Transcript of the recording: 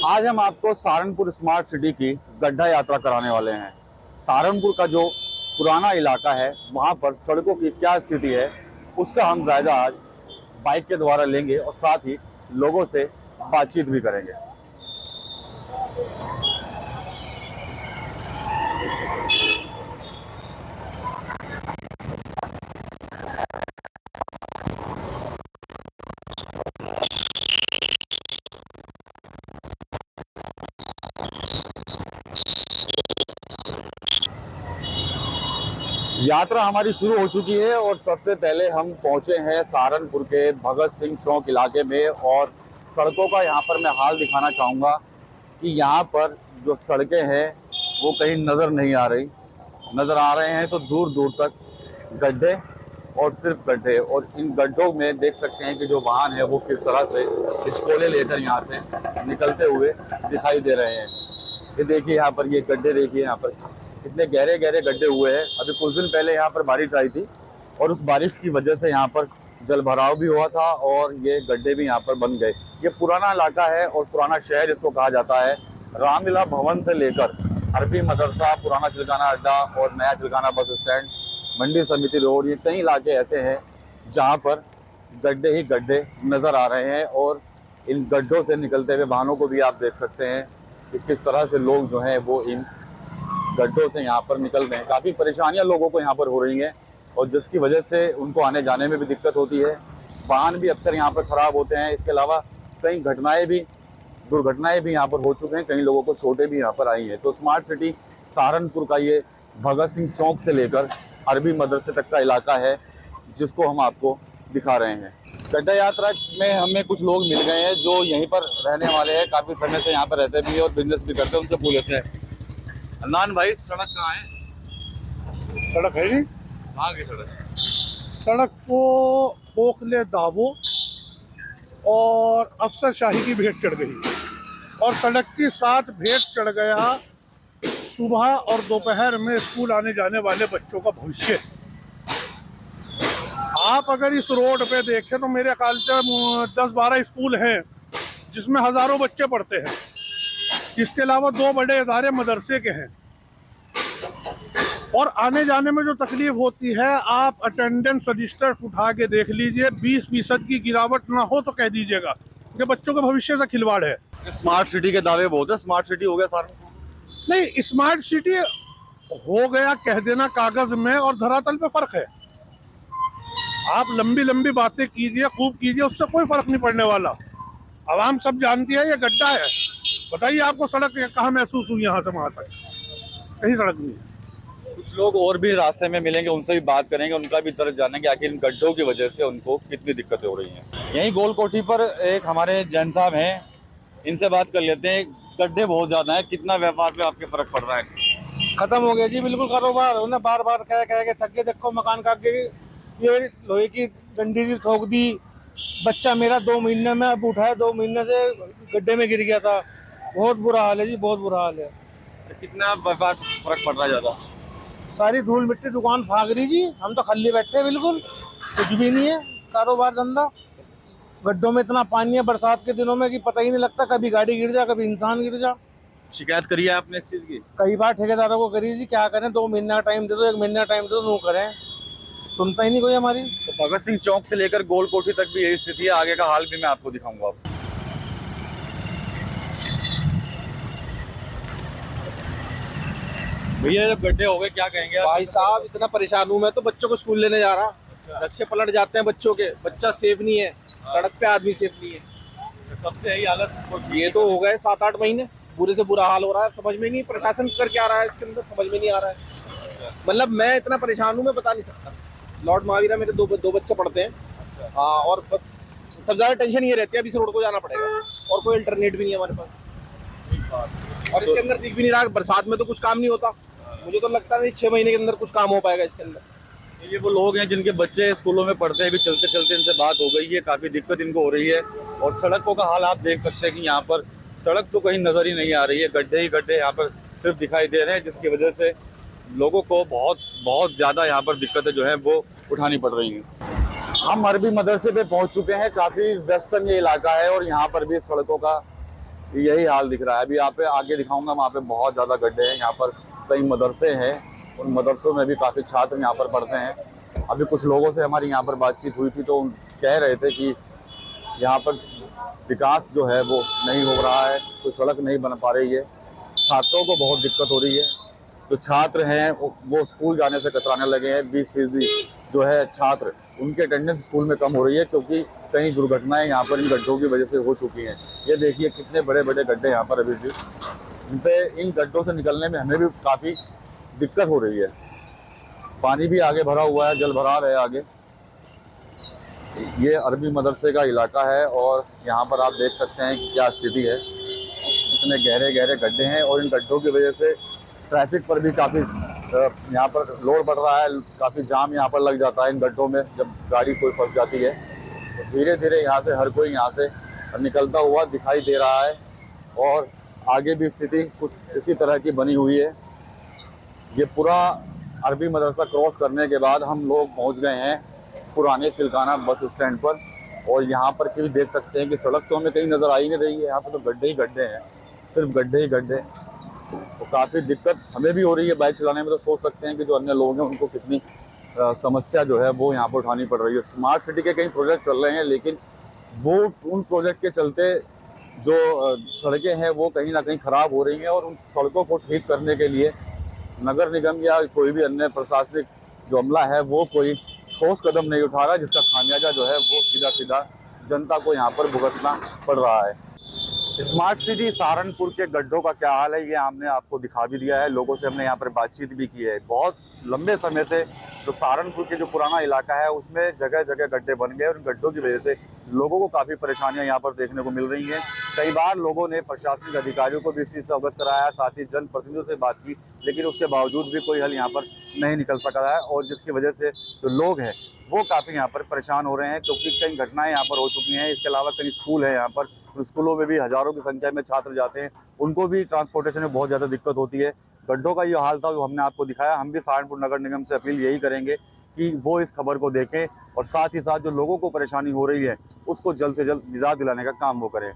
आज हम आपको सहारनपुर स्मार्ट सिटी की गड्ढा यात्रा कराने वाले हैं। सहारनपुर का जो पुराना इलाका है वहाँ पर सड़कों की क्या स्थिति है उसका हम जायजा आज बाइक के द्वारा लेंगे और साथ ही लोगों से बातचीत भी करेंगे। यात्रा हमारी शुरू हो चुकी है और सबसे पहले हम पहुंचे हैं सहारनपुर के भगत सिंह चौक इलाके में और सड़कों का यहाँ पर मैं हाल दिखाना चाहूँगा कि यहाँ पर जो सड़कें हैं वो कहीं नज़र नहीं आ रही। नज़र आ रहे हैं तो दूर दूर तक गड्ढे और सिर्फ गड्ढे, और इन गड्ढों में देख सकते हैं कि जो वाहन है वो किस तरह से स्कूले लेकर यहाँ से निकलते हुए दिखाई दे रहे हैं। ये देखिए यहाँ पर, ये गड्ढे देखिए यहाँ पर कितने गहरे गहरे गड्ढे हुए हैं। अभी कुछ दिन पहले यहाँ पर बारिश आई थी और उस बारिश की वजह से यहाँ पर जल भराव भी हुआ था और ये गड्ढे भी यहाँ पर बन गए। ये पुराना इलाका है और पुराना शहर इसको कहा जाता है। रामलीला भवन से लेकर अरबी मदरसा, पुराना चिलकाना अड्डा और नया चिलकाना बस स्टैंड, मंडी समिति रोड, ये कई इलाके ऐसे हैं जहाँ पर गड्ढे ही गड्ढे नज़र आ रहे हैं। और इन गड्ढों से निकलते हुए वाहनों को भी आप देख सकते हैं कि किस तरह से लोग जो हैं वो इन गड्ढों से यहाँ पर निकल रहे हैं। काफ़ी परेशानियाँ लोगों को यहाँ पर हो रही हैं और जिसकी वजह से उनको आने जाने में भी दिक्कत होती है। वाहन भी अक्सर यहाँ पर ख़राब होते हैं। इसके अलावा कई दुर्घटनाएं भी यहाँ पर हो चुके हैं, कई लोगों को चोटें भी यहाँ पर आई हैं। तो स्मार्ट सिटी सहारनपुर का ये भगत सिंह चौक से लेकर अरबी मदरसे तक का इलाका है जिसको हम आपको दिखा रहे हैं। गड्ढा यात्रा में हमें कुछ लोग मिल गए हैं जो यहीं पर रहने वाले हैं, काफ़ी समय से यहाँ पर रहते भी और बिजनेस भी करते हैं। उनसे पूछ लेते हैं। अदनान भाई, सड़क कहाँ है? सड़क है जी, कहाँ की सड़क? सड़क को खोखले दावो और अफसरशाही की भेंट चढ़ गई और सड़क की साथ भेंट चढ़ गया सुबह और दोपहर में स्कूल आने जाने वाले बच्चों का भविष्य। आप अगर इस रोड पे देखें तो मेरे ख्याल से 10-12 स्कूल हैं जिसमें हज़ारों बच्चे पढ़ते हैं। इसके अलावा 2 बड़े इदारे मदरसे के हैं और आने जाने में जो तकलीफ होती है, आप अटेंडेंस रजिस्टर उठा के देख लीजिए, 20% की गिरावट ना हो तो कह दीजिएगा कि बच्चों के भविष्य से खिलवाड़ है। स्मार्ट सिटी के दावे बहुत है, स्मार्ट सिटी हो गया सहारनपुर? नहीं, स्मार्ट सिटी हो गया कह देना कागज में और धरातल पे फर्क है। आप लंबी लंबी बातें कीजिए, खूब कीजिए, उससे कोई फर्क नहीं पड़ने वाला। आवाम सब जानती है ये गड्ढा है। बताइए आपको सड़क कहाँ महसूस हुई? यहाँ से वहाँ तक कहीं सड़क नहीं है। कुछ लोग और भी रास्ते में मिलेंगे, उनसे भी बात करेंगे, उनका भी दर्द जानेंगे आखिर इन गड्ढों की वजह से उनको कितनी दिक्कतें हो रही हैं। यहीं गोल कोठी पर एक हमारे जैन साहब हैं, इनसे बात कर लेते हैं। गड्ढे बहुत ज्यादा है, कितना व्यापार पे आपके फर्क पड़ रहा है? खत्म हो गया जी, बिल्कुल कारोबार। उन्हें बार बार कह के थक गए। देखो मकान का के ये लोहे की डंडी की ठोक दी। बच्चा मेरा 2 महीने में अब उठा है, 2 महीने से गड्ढे में गिर गया था। बहुत बुरा हाल है जी, बहुत बुरा हाल है। तो कितना व्यापार फर्क पड़ रहा है? ज्यादा? सारी धूल मिट्टी दुकान भाग रही जी, हम तो खाली बैठे हैं, बिल्कुल कुछ भी नहीं है कारोबार धंधा। गड्ढों में इतना पानी है बरसात के दिनों में कि पता ही नहीं लगता, कभी गाड़ी गिर जा, कभी इंसान गिर जा। शिकायत करी है आपने इस चीज की? कई बार ठेकेदारों को करी जी, क्या करें, 2 महीने का टाइम दे दो, 1 महीने का टाइम दे दो, नो करें, सुनता ही नहीं कोई हमारी। तो भगत सिंह चौक से लेकर गोल कोठी तक भी यही स्थिति है। आगे का हाल भी मैं आपको दिखाऊंगा। भैया जब गड्ढे हो गए क्या कहेंगे आप? भाई साहब इतना परेशान हूँ मैं, तो बच्चों को स्कूल लेने जा रहा। रक्षे पलट जाते हैं बच्चों के, बच्चा सेफ नहीं है, सड़क पे आदमी सेफ नहीं है। कब से यही हालत? ये तो हो गए 7-8 महीने, बुरे से बुरा हाल हो रहा है। समझ में नहीं प्रशासन कर क्या रहा है इसके अंदर, समझ में नहीं आ रहा है। मतलब मैं इतना परेशान हूँ, मैं बता नहीं सकता। लॉर्ड महावीरा मेरे दो बच्चे पढ़ते हैं। हाँ, और बस सबसे ज्यादा टेंशन ये रहती है, अभी इस रोड को जाना पड़ेगा और कोई अल्टरनेट भी नहीं है हमारे पास। और इसके अंदर दिख भी नहीं रहा, बरसात में तो कुछ काम नहीं होता। मुझे तो लगता है 6 महीने के अंदर कुछ काम हो पाएगा इसके अंदर। ये वो लोग हैं जिनके बच्चे स्कूलों में पढ़ते हैं, भी चलते चलते इनसे बात हो गई है, काफी दिक्कत इनको हो रही है। और सड़कों का हाल आप देख सकते हैं कि यहाँ पर सड़क तो कहीं नजर ही नहीं आ रही है, गड्ढे ही गड्ढे यहाँ पर सिर्फ दिखाई दे रहे हैं, जिसकी वजह से लोगों को बहुत ज्यादा यहाँ पर दिक्कतें जो है वो उठानी पड़ रही हैं। हम अरबी मदरसे पे पहुंच चुके हैं। काफी व्यस्तम ये इलाका है और यहाँ पर भी सड़कों का यही हाल दिख रहा है। अभी यहाँ पे आगे दिखाऊंगा, वहाँ पे बहुत ज़्यादा गड्ढे हैं। यहाँ पर कई मदरसे हैं, उन मदरसों में भी काफ़ी छात्र यहाँ पर पढ़ते हैं। अभी कुछ लोगों से हमारी यहाँ पर बातचीत हुई थी, तो कह रहे थे कि यहाँ पर विकास जो है वो नहीं हो रहा है, कोई सड़क नहीं बन पा रही है, छात्रों को बहुत दिक्कत हो रही है। जो छात्र हैं वो स्कूल जाने से कतराने लगे हैं। 20% जो है छात्र, उनकी अटेंडेंस स्कूल में कम हो रही है, क्योंकि कई दुर्घटनाएं यहाँ पर इन गड्ढों की वजह से हो चुकी हैं। ये देखिए कितने बड़े बड़े गड्ढे यहाँ पर अभी भी। इन गड्ढों से निकलने में हमें भी काफ़ी दिक्कत हो रही है। पानी भी आगे भरा हुआ है, जल भराव है आगे। ये अरबी मदरसे का इलाका है और यहाँ पर आप देख सकते हैं कि क्या स्थिति है। इतने गहरे गहरे गड्ढे हैं और इन गड्ढों की वजह से ट्रैफिक पर भी काफ़ी यहाँ पर लोड बढ़ रहा है। काफ़ी जाम यहाँ पर लग जाता है इन गड्ढों में, जब गाड़ी कोई फंस जाती है। तो धीरे धीरे यहाँ से हर कोई यहाँ से निकलता हुआ दिखाई दे रहा है और आगे भी स्थिति कुछ इसी तरह की बनी हुई है। ये पूरा अरबी मदरसा क्रॉस करने के बाद हम लोग पहुँच गए हैं पुराने चिलकाना बस स्टैंड पर, और यहाँ पर भी देख सकते हैं कि सड़क तो हमें कहीं नज़र आ ही नहीं रही है। यहाँ पर तो गड्ढे ही गड्ढे हैं, सिर्फ गड्ढे ही गड्ढे। तो काफ़ी दिक्कत हमें भी हो रही है बाइक चलाने में। तो सोच सकते हैं कि जो अन्य लोग हैं उनको कितनी समस्या जो है वो यहाँ पर उठानी पड़ रही है। स्मार्ट सिटी के कई प्रोजेक्ट चल रहे हैं, लेकिन वो उन प्रोजेक्ट के चलते जो सड़कें हैं वो कहीं ना कहीं ख़राब हो रही हैं, और उन सड़कों को ठीक करने के लिए नगर निगम या कोई भी अन्य प्रशासनिक जो अमला है वो कोई ठोस कदम नहीं उठा रहा, जिसका खामियाजा जो है वो सीधा सीधा जनता को यहाँ पर भुगतना पड़ रहा है। स्मार्ट सिटी सहारनपुर के गड्ढों का क्या हाल है ये हमने आपको दिखा भी दिया है। लोगों से हमने यहाँ पर बातचीत भी की है। बहुत लंबे समय से जो सहारनपुर के जो पुराना इलाका है उसमें जगह जगह गड्ढे बन गए, और इन गड्ढों की वजह से लोगों को काफ़ी परेशानियां यहाँ पर देखने को मिल रही हैं। कई बार लोगों ने प्रशासनिक अधिकारियों को भी इस चीज़ से अवगत कराया, साथ ही जनप्रतिनिधियों से बात की, लेकिन उसके बावजूद भी कोई हल यहाँ पर नहीं निकल सका है, और जिसकी वजह से जो लोग हैं वो काफ़ी यहाँ पर परेशान हो रहे हैं, क्योंकि कई घटनाएं यहाँ पर हो चुकी हैं। इसके अलावा कई स्कूल है यहाँ पर, स्कूलों में भी हज़ारों की संख्या में छात्र जाते हैं, उनको भी ट्रांसपोर्टेशन में बहुत ज़्यादा दिक्कत होती है। गड्ढों का ये हाल था जो हमने आपको दिखाया। हम भी सहारनपुर नगर निगम से अपील यही करेंगे कि वो इस खबर को देखें, और साथ ही साथ जो लोगों को परेशानी हो रही है उसको जल्द से जल्द निजात दिलाने का काम वो करें।